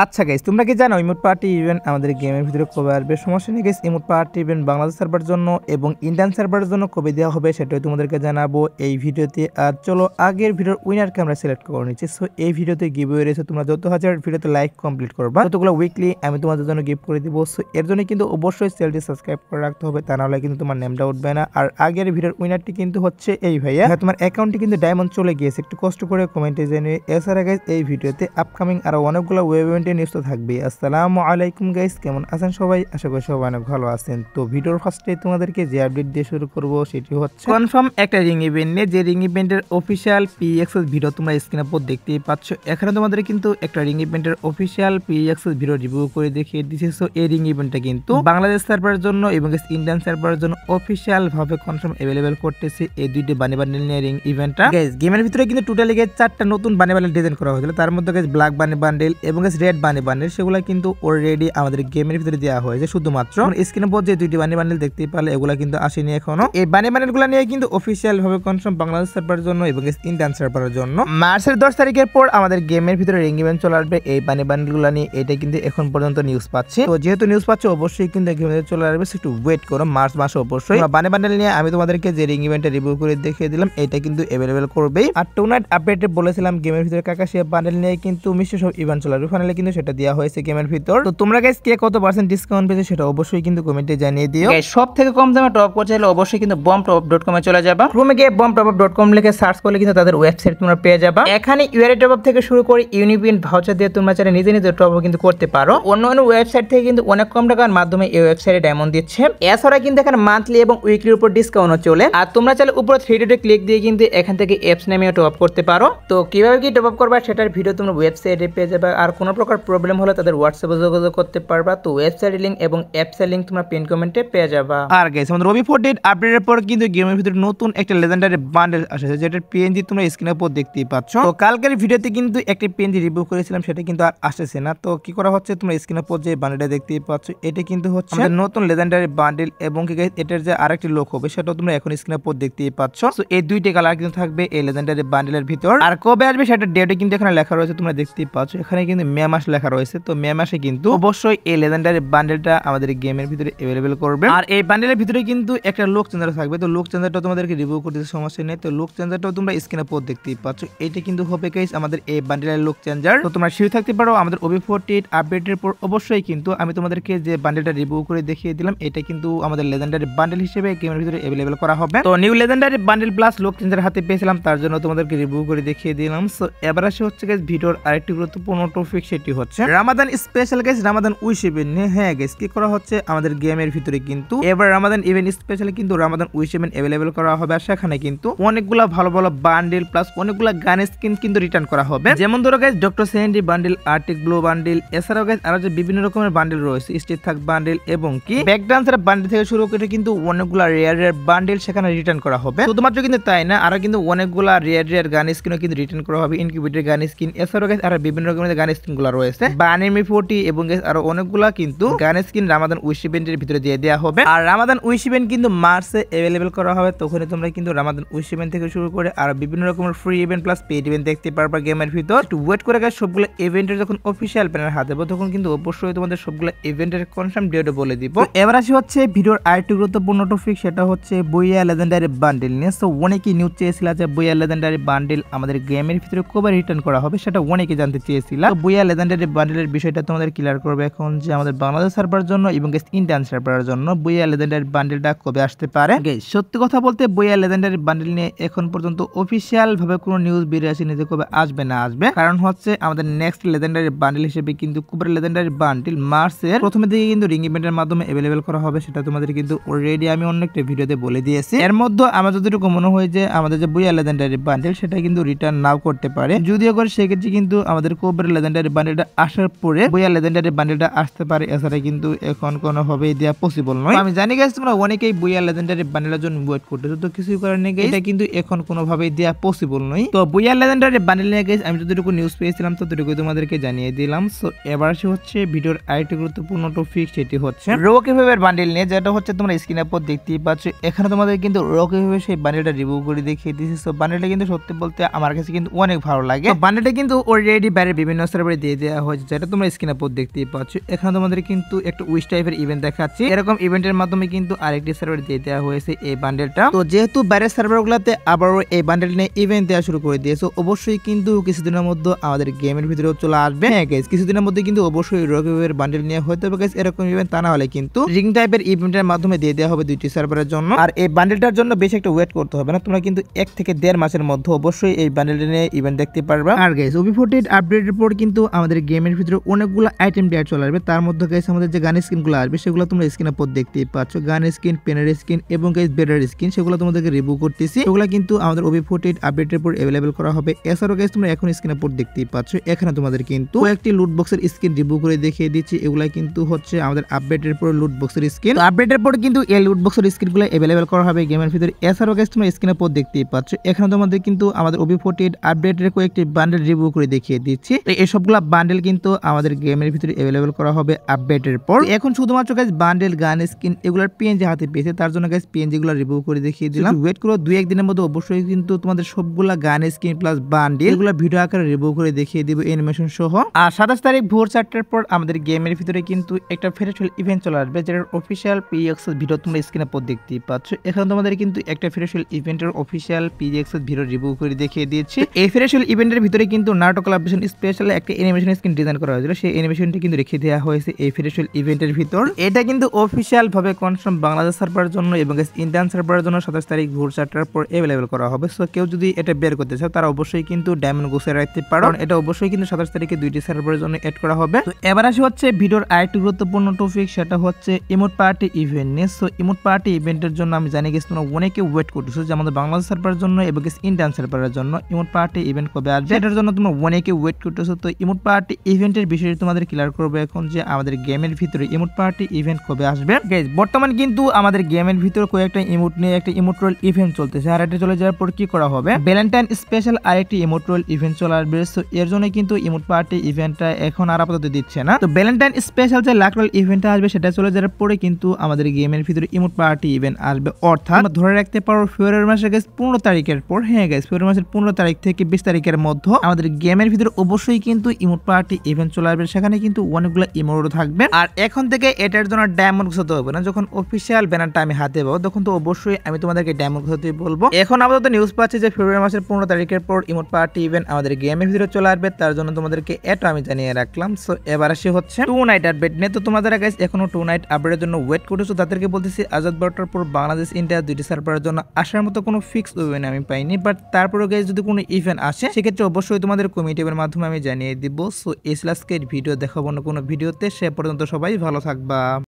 আচ্ছা গাইস, তোমরা কি জানো ইমোট পার্টি ইভেন্ট আমাদের গেমের ভিতরে কবে আসবে? সমস্যা নেই guys, emote party event Bangladesh সার্ভারের জন্য এবং ইন্ডিয়ান সার্ভারের জন্য কবে দেওয়া হবে সেটাই তোমাদেরকে জানাবো এই ভিডিওতে। আর চলো আগের ভিডিওর উইনারকে আমরা সিলেক্ট করে নিচ্ছি। সো এই ভিডিওতে গিভওয়ে রয়েছে, তোমরা যত হাজার ভিডিওতে লাইক কমপ্লিট করবা ততগুলো উইকলি আমি তোমাদের জন্য গিফট করে দিব। সো এর জন্য কিন্তু অবশ্যই চ্যানেলটি সাবস্ক্রাইব করে রাখতে হবে, তা নাহলে কিন্তু তোমার নেমটা উঠবে না। আর আগের ভিডিওর উইনারটি কিন্তু হচ্ছে এই ভাইয়া, তোমার অ্যাকাউন্টে কিন্তু ডায়মন্ড চলে গিয়েছে, একটু কষ্ট করে কমেন্টে জেনে। এছাড়া গাইস এই ভিডিওতে আপকামিং আরো অনেকগুলো ওয়েব ইভেন্টের নিউজ তো থাকবে। আসসালামু আলাইকুম গাইস, কেমন আছেন সবাই? আশা করি সবাই অনেক ভালো আছেন। তো ভিডিওর ফার্স্টে তোমাদেরকে যে আপডেট দিয়ে শুরু করব সেটি হচ্ছে কনফার্ম একটা রিং ইভেন্ট নিয়ে, যে রিং ইভেন্টের অফিসিয়াল পিএক্সএস ভিডিও তোমরা স্ক্রিনে উপর দেখতেই পাচ্ছ। এখানে তোমাদের কিন্তু একটা রিং ইভেন্টের অফিসিয়াল পিএক্সএস ভিডিও রিভিউ করে দেখিয়ে দিয়েছে। সো এই রিং ইভেন্টটা কিন্তু বাংলাদেশ সার্ভারের জন্য এবং ইন্ডিয়ান সার্ভারের জন্য অফিসিয়াল ভাবে কনফার্ম अवेलेबल করতেছে এই দুইটি বানি বান্ডেল নিয়ে রিং ইভেন্টটা। গাইস গেমের ভিতরে কিন্তু টোটালি গাইস 4টা নতুন বানি বান্ডেল ডিজাইন করা হয়েছিল, তার মধ্যে গাইস ব্ল্যাক বানি বান্ডেল এবং গাইস রেড বানি বান্ডেল সেগুলো কিন্তু অলরেডি আমাদের গেমের ভিতরে দেওয়া হয়েছে। শুধুমাত্র স্ক্রিনের উপর যে দুইটি বানি বান্ডেল দেখতে পারলে এগুলা কিন্তু আসেনি এখনো। এই বানি বান্ডেলগুলো নিয়ে কিন্তু অফিসিয়াল ভাবে কনফার্ম বাংলাদেশ সার্ভারের জন্য এবং ইন্ডিয়ান সার্ভারের জন্য মার্চের 10 তারিখের পর আমাদের গেমের ভিতরে রিং ইভেন্ট চলে আসবে এই বানি বান্ডেলগুলো নিয়ে। এটা কিন্তু এখন পর্যন্ত নিউজ পাচ্ছি, তো যেহেতু নিউজ পাচ্ছ অবশ্যই কিন্তু গেমের চলে আসবে, একটু ওয়েট করো। মার্চ মাসে অবশ্যই বানি বান্ডেল নিয়ে আমি তোমাদেরকে যে রিং ইভেন্টে রিভিউ করে দেখিয়ে দিলাম এটা কিন্তু अवेलेबल করবেই। আর টুনাইট আপডেটে বলেছিলাম গেমের ভিতরে কাকাশিয়া বান্ডেল নিয়ে কিন্তু মিষ্টি সব ইভেন্ট চলে আসবে, ফাইনালি কিন্তু সেটা দেওয়া হয়েছে গেমের ভিতর। তো তোমরা গাইস কে কত পার্সেন্ট ডিসকাউন্ট পেয়েছো সেটা অবশ্যই কিন্তু কমেন্টে জানিয়ে দিও। সব থেকে কম দামে টপ করতে চাইলে অবশ্যই কিন্তু bombtop.com এ চলে যাবা। ক্রোমে গিয়ে bombtop.com লিখে সার্চ করলে কিন্তু তাদের ওয়েবসাইট তোমরা পেয়ে যাবা। এখানে ইউআরএ টপ থেকে শুরু করে ইউনিপিন ভাউচার দিয়ে তোমরা চাইলে নিজে নিজে টপ কিন্তু করতে পারো। অন্য ওয়েবসাইট থেকে কিন্তু অনেক কম টাকার মাধ্যমে এই ওয়েবসাইটে ডায়মন্ড দিচ্ছে। এছাড়া কিন্তু এখানে মান্থলি এবং উইকলির উপর ডিসকাউন্টও চলে। আর তোমরা চাইলে উপরে 3 ডটে ক্লিক দিয়ে কিন্তু এখান থেকে অ্যাপস নামিয়ে টপ করতে পারো। তো কিভাবে কি টপ করবা সেটার ভিডিও তোমরা ওয়েবসাইটে পেয়ে যাবে। আর কোনো প্রকার প্রবলেম হলে তাদের হোয়াটসঅ্যাপে যোগাযোগ করতে পারবা। তো ওয়েবসাইটের লিংক এবং অ্যাপসের লিংক তোমরা পিন কমেন্টে পেয়ে যাবা। আর গাইস আমাদের রবি 48 আপডেটের পর কিন্তু গেমের ভিতরে নতুন একটা লেজেন্ডারি বান্ডেল আসছে, যেটার পিএনজি তোমরা স্ক্রিনের উপর দেখতেই পাচ্ছ। তো কালকের ভিডিওতে কিন্তু একটা পিএনজি রিভিউ করেছিলাম, সেটা কিন্তু আর আসছে না। তো কি করা হচ্ছে, তোমরা স্ক্রিনের উপর যে বান্ডেলটা দেখতেই পাচ্ছ এটা কিন্তু হচ্ছে আমাদের নতুন লেজেন্ডারি বান্ডেল এবং কি গাইস এটার যে আরেকটি লোক হবে সেটাও তোমরা এখন স্ক্রিনের উপর দেখতেই পাচ্ছ। সো এই দুইটি কালার কিন্তু থাকবে এই লেজেন্ডারি বান্ডেলের ভিতর। আর কবে আসবে সেটা ডেটও কিন্তু এখানে লেখা রয়েছে, তোমরা দেখতেই পাচ্ছ। এখানে কিন্তু মে মাস লেখা রয়েছে। তো মে মাসে কিন্তু অবশ্যই এই লেজেন্ডারি বান্ডেলটা আমাদের গেমের ভিতরে अवेलेबल করবে। আর এই বান্ডেলের ভিতরে কিন্তু একটা লুক চেঞ্জার থাকবে। তো লুক চেঞ্জারটা তোমাদেরকে রিভিউ করতে সমস্যা নেই। তো লুক চেঞ্জারটাও তোমরা স্ক্রিনে উপর দেখতেই পাচ্ছ। এটা কিন্তু হবে গাইস আমাদের এই বান্ডেলের লুক চেঞ্জার। তো তোমরা শিওর থাকতে পারো আমাদের ওবি 48 আপডেটের পর অবশ্যই কিন্তু আমি তোমাদেরকে যে বান্ডেলটা রিভিউ করে দেখিয়ে দিলাম এটা কিন্তু আমাদের লেজেন্ডারি বান্ডেল হিসেবে গেমের ভিতরে अवेलेबल করা হবে। তো new legendary bundle plus look changer হাতে পেয়েছিলাম, তার জন্য তোমাদেরকে রিভিউ করে দেখিয়ে দিলাম। সো এবার আসে হচ্ছে গাইস ভিডিওর আরেকটি গুরুত্বপূর্ণ টপিক, সেটি হচ্ছে Ramadan special guys, Ramadan wish event নিয়ে। হ্যাঁ গাইস কি করা হচ্ছে আমাদের গেমের ভিতরে কিন্তু এবার রামাদান ইভেন্ট স্পেশাল কিন্তু রামাদান উইশ ইভেন্ট अवेलेबल করা হবে। আর সেখানে কিন্তু অনেকগুলা ভালো ভালো বান্ডেল প্লাস অনেকগুলা গান স্কিন কিন্তু রিটার্ন করা হবে। যেমন ধরো guys doctor sandy bundle, arctic blue bundle, এছাড়াও গাইস আরো যে বিভিন্ন রকমের বান্ডেল রয়েছে, স্ট্রিট থাক বান্ডেল এবং কি ব্যাক ডান্সার বান্ডেল থেকে শুরু করে কিন্তু অনেকগুলা রেয়ার বান্ডেল সেখানে রিটার্ন করা হবে। শুধুমাত্র কিন্তু তাই না, আরো কিন্তু অনেকগুলা রেয়ার গান স্কিনও কিন্তু রিটার্ন করা হবে, ইনকিউবেটর গান স্কিন। এছাড়াও গাইস আরো বিভিন্ন রকমের গান স্কিন গুলো রয়েছে, বানিমি 40 এবং গাইস আরো অনেকগুলা কিন্তু গান স্কিন রামাদান উইশ ইভেন্টের ভিতরে দিয়ে দেওয়া হবে। আর রামাদান উইশ ইভেন্ট কিন্তু মার্চে अवेलेबल করা হবে। তখনই তোমরা কিন্তু রামাদান উইশ ইভেন্ট থেকে শুরু করে আর বিভিন্ন রকমের free event plus paid event দেখতে পারবা গেমের ভিতর। একটু ওয়েট করে গাইস সবগুলো ইভেন্টের যখন অফিশিয়াল প্ল্যানের হাতে দেবো তখন কিন্তু অবশ্যই তোমাদের সবগুলো ইভেন্টের কনফার্ম ডেটও বলে দিব। এবার আসি হচ্ছে ভিডিওর আরেকটি গুরুত্বপূর্ণ টপিক, সেটা হচ্ছে বুইয়া লেজেন্ডারি বান্ডেল নিয়ে। সো অনেকেই নিউজ চেয়েছিল যে বুইয়া লেজেন্ডারি বান্ডেল আমাদের গেমের ভিতরে কবে রিটার্ন করা হবে সেটা অনেকে জানতে চেয়েছিল। তো বুইয়া লেজেন্ডারি বান্ডেলের বিষয়টা তোমাদের ক্লিয়ার করবে এখন, যে আমাদের বাংলাদেশ সার্ভারের জন্য এবং ইন্ডিয়ান সার্ভারের জন্য বুইয়া লেজেন্ডারি বান্ডেলটা কবে আসতে পারে। সত্যি কথা বলতে বুইয়া লেজেন্ডারি বান্ডেল নিয়ে এখন পর্যন্ত অফিসিয়াল ভাবে কোনো নিউজ বেরিয়ে আসেনি যে কবে আসবে না আসবে। কারণ হচ্ছে আমাদের নেক্সট লেজেন্ডারি বান্ডেল হিসেবে কিন্তু কুবরা লেজেন্ডারি বান্ডেল মার্চের প্রথমের দিকে কিন্তু রিং ইভেন্টের মাধ্যমে अवेलेबल করা হবে। সেটা তোমাদের কিন্তু অলরেডি আমি অন্য একটা ভিডিওতে বলে দিয়েছি। এর মধ্যে আমার যতটুকু মনে হয় যে আমাদের যে বুইয়া লেজেন্ডারি বান্ডেল সেটা কিন্তু রিটার্ন নাও করতে পারে, যদিও করে সেক্ষেত্রে কিন্তু আমাদের কুবরা লেজেন্ডারি বান্ডেলটা আসার পরে বুইয়া লেজেন্ডারি বান্ডেলটা আসতে পারে। এছাড়া কিন্তু এখন কোনোভাবেই দেওয়া পসিবল নয়। আমি জানি গাইস তোমরা অনেকেই বুইয়া লেজেন্ডারি বান্ডেলের জন্য ওয়েট করতেছো, তো কিছুই করার নেই, এটা কিন্তু এখন কোনোভাবেই দেওয়া পসিবল নয়। তো বুইয়া লেজেন্ডারি বান্ডেল নিয়ে গাইস আমি যতটুকু নিউজ পেয়েছিলাম ততটুকু তোমাদেরকে জানিয়ে দিলাম। সো এবার আসে হচ্ছে ভিডিওর আরেকটি গুরুত্বপূর্ণ টপিক, সেটি হচ্ছে রকি ফেভার বান্ডেল নিয়ে, যেটা হচ্ছে তোমরা স্ক্রিনের উপর দেখতেই পাচ্ছ। এখানে তোমাদের কিন্তু রকি ফেভার সেই বান্ডেলটা রিভিউ করে দেখিয়ে দিয়েছি। সো বান্ডেলটা কিন্তু সত্যি বলতে আমার কাছে কিন্তু অনেক ভালো লাগে। বান্ডেলটা কিন্তু অলরেডি বাইরে বিভিন্ন সার্ভারে দিয়ে দেওয়া হয়েছে, যেটা তোমরা স্ক্রিনে পর দেখতেই পাচ্ছ। এখানে তোমাদের কিন্তু একটা উইশ টাইপের ইভেন্ট দেখাচ্ছি। এরকম ইভেন্টের মাধ্যমে কিন্তু আরেকটি সার্ভার দিয়ে দেওয়া হয়েছে এই বান্ডেলটা। তো যেহেতু বাইরের সার্ভারগুলোতে আবারও এই বান্ডেল নিয়ে ইভেন্ট দেওয়া শুরু করে দিয়েছে, অবশ্যই কিন্তু কিছুদিনের মধ্যে আমাদের গেমের ভিতরেও চলে আসবে। হ্যাঁ গাইস, কিছুদিনের মধ্যে কিন্তু অবশ্যই রকিবের বান্ডেল নিয়ে হতে হবে গাইস এরকম ইভেন্ট, তা না হলে কিন্তু রিং টাইপের ইভেন্টের মাধ্যমে দিয়ে দেওয়া হবে 2টি সার্ভারের জন্য। আর এই বান্ডেলটার জন্য বেশি একটা ওয়েট করতে হবে না, তোমরা কিন্তু 1 থেকে 1.5 মাসের মধ্যে অবশ্যই এই বান্ডেলটা নিয়ে ইভেন্ট দেখতে পারবা। আর গাইস OB48 আপডেটের পর কিন্তু আমাদের গেমের ভিতরে অনেকগুলো আইটেম দেওয়া চলে আসবে। তার মধ্যে গাইস আমাদের যে গান স্কিনগুলো আসবে সেগুলো তোমরা স্ক্রিনে পর দেখতেই পাচ্ছ। গান স্কিন, পেনের স্কিন এবং গাইস বেডের স্কিন, সেগুলো তোমাদেরকে রিভিউ করতেছি। সেগুলো কিন্তু আমাদের OB48 আপডেটের পর अवेलेबल করা হবে। এছাড়াও গাইস তোমরা এখন স্ক্রিনে পর দেখতেই পাচ্ছ, এখানে তোমাদের কিন্তু একটি লুট বক্সের স্কিন রিভিউ করে দেখিয়ে দিচ্ছি। এগুলা কিন্তু হচ্ছে আমাদের আপডেটের পর লুট বক্সের স্কিন। আপডেটের পর কিন্তু এই লুট বক্সের স্কিনগুলো अवेलेबल করা হবে গেমের ভিতরে। এছাড়াও গাইস তোমরা স্ক্রিনে পর দেখতেই পাচ্ছ, এখানে তোমাদের কিন্তু আমাদের OB48 আপডেটের কয়েকটি বান্ডেল রিভিউ করে দেখিয়ে দিচ্ছি। এই সবগুলা বান্ডেল কিন্তু আমাদের গেমের ভিতরে अवेलेबल করা হবে আপডেটের পর। এখন শুধুমাত্র গাইস বান্ডেল, গান স্কিন এগুলোর পিএনজি হাতে পেয়েছে, তার জন্য গাইস পিএনজি গুলো রিভিউ করে দেখিয়ে দিলাম। ওয়েট করো 2-1 দিনের মধ্যে অবশ্যই কিন্তু তোমাদের সবগুলা গান স্কিন প্লাস বান্ডেল এগুলো ভিডিও আকারে রিভিউ করে দেখিয়ে দিব অ্যানিমেশন সহ। আর 27 তারিখ ভোর 4টার পর আমাদের গেমের ভিতরে কিন্তু একটা ফেস্টিভ্যাল ইভেন্ট চলে আসবে, যেটার অফিশিয়াল পিএক্সএস ভিডিও তোমরা স্ক্রিনে পর দেখতেই পাচ্ছ। এখানে তোমাদের কিন্তু একটা ফেস্টিভ্যাল ইভেন্টের অফিশিয়াল পিএক্সএস ভিডিও রিভিউ করে দেখিয়ে দিয়েছি। এই ফেস্টিভ্যাল ইভেন্টের ভিতরে কিন্তু নাটক কোলাবোরেশন স্পেশাল একটা অ্যানিমেশন স্ক্রিন ডিজাইন করা হয়েছিল, সেই অ্যানিমেশনটি কিন্তু রেখে দেওয়া হয়েছে এই ফেস্টিভ্যাল ইভেন্টের ভিতর। এটা কিন্তু অফিশিয়াল ভাবে কনফার্ম বাংলাদেশ সার্ভারের জন্য এবং ইন্ডিয়ান সার্ভারের জন্য 27 তারিখ ভোর 4টার পর अवेलेबल করা হবে। সো কেউ যদি এটা বের করতে চাও তারা অবশ্যই কিন্তু ডায়মন্ড গুছিয়ে রাখতে পারো, কারণ এটা অবশ্যই কিন্তু 27 তারিখে 2টি সার্ভারের জন্য এড করা হবে। তো এবার আসি হচ্ছে ভিডিওর আরেকটি গুরুত্বপূর্ণ টপিক, সেটা হচ্ছে ইমোট পার্টি ইভেন্ট নিয়ে। সো ইমোট পার্টি ইভেন্টের জন্য আমি জানি গেছি তোমরা অনেকে ওয়েট করতেছো যে আমাদের বাংলাদেশ সার্ভারের জন্য এবং ইন্ডিয়ান সার্ভারের জন্য ইমোট পার্টি ইভেন্ট কবে আসবে, এটার জন্য তোমরা অনেকে ওয়েট করতেছো। তো ইমোট পার্টি ইভেন্টের বিষয়ে তোমাদের ক্লিয়ার করবো এখন যে আমাদের গেমের ভিতরে ইমোট পার্টি ইভেন্ট কবে আসবে। গাইস বর্তমান কিন্তু আমাদের গেমের ভিতরে কয়েকটা ইমোট নিয়ে একটা ইমোট্রোল ইভেন্ট চলতেছে, আর এটা চলে যাওয়ার পর কি করা হবে, ভ্যালেন্টাইন স্পেশাল আরেকটি ইমোট্রোল ইভেন্ট চলে আসবে। সো এর জন্য কিন্তু ইমোট পার্টি ইভেন্টটা এখন আর আপাতত দিচ্ছে না। তো ভ্যালেন্টাইন স্পেশাল যে লাকরোল ইভেন্টটা আসবে সেটা চলে যাওয়ার পরে কিন্তু আমাদের গেমের ভিতরে ইমোট পার্টি ইভেন্ট আসবে, অর্থাৎ ধরে রাখতে পারো ফেব্রুয়ারি মাসের 15 তারিখের পর। হ্যাঁ গাইস, ফেব্রুয়ারি মাসের 15 তারিখ থেকে 20 তারিখের মধ্যে আমাদের গেমের ভিতরে অবশ্যই কিন্তু ইমোট পার্টি ইভেন্ট চলে আসবে, সেখানে কিন্তু অনেকগুলো ইমোট থাকবে। আর এখন থেকে এটার জন্য ডায়মন্ড ঘোষাতে হবে না, যখন অফিসিয়াল ব্যানারটা আমি হাতে পাবো তখন তো অবশ্যই আমি তোমাদেরকে ডায়মন্ড ঘোষাতে বলবো। এখন আপাতত নিউজ পাচ্ছি যে ফেব্রুয়ারি মাসের 15 তারিখের পর ইমোট পার্টি ইভেন্ট আমাদের গেমের ভিতরে চলে আসবে, তার জন্য তোমাদেরকে এটা আমি জানিয়ে রাখলাম। সো এবার আসি হচ্ছে 2 নাইট আপডেট নিয়ে। তো তোমরা যারা গাইস এখনো 2 নাইট আপডেটের জন্য ওয়েট করতেছো তাদেরকে বলতেছি আজাদ বারোটার পর বাংলাদেশ ইন্ডিয়া 2টি সার্ভারের জন্য আসার মতো কোনো ফিক্স ইভেন্ট আমি পাইনি, বাট তারপরে গাইস যদি কোনো ইভেন্ট আসে সেক্ষেত্রে অবশ্যই তোমাদের কমিটি এর মাধ্যমে আমি জানিয়ে দিব। সো এই আজকের ভিডিও দেখাবো না কোনো ভিডিওতে, সে পর্যন্ত সবাই ভালো থাকবা।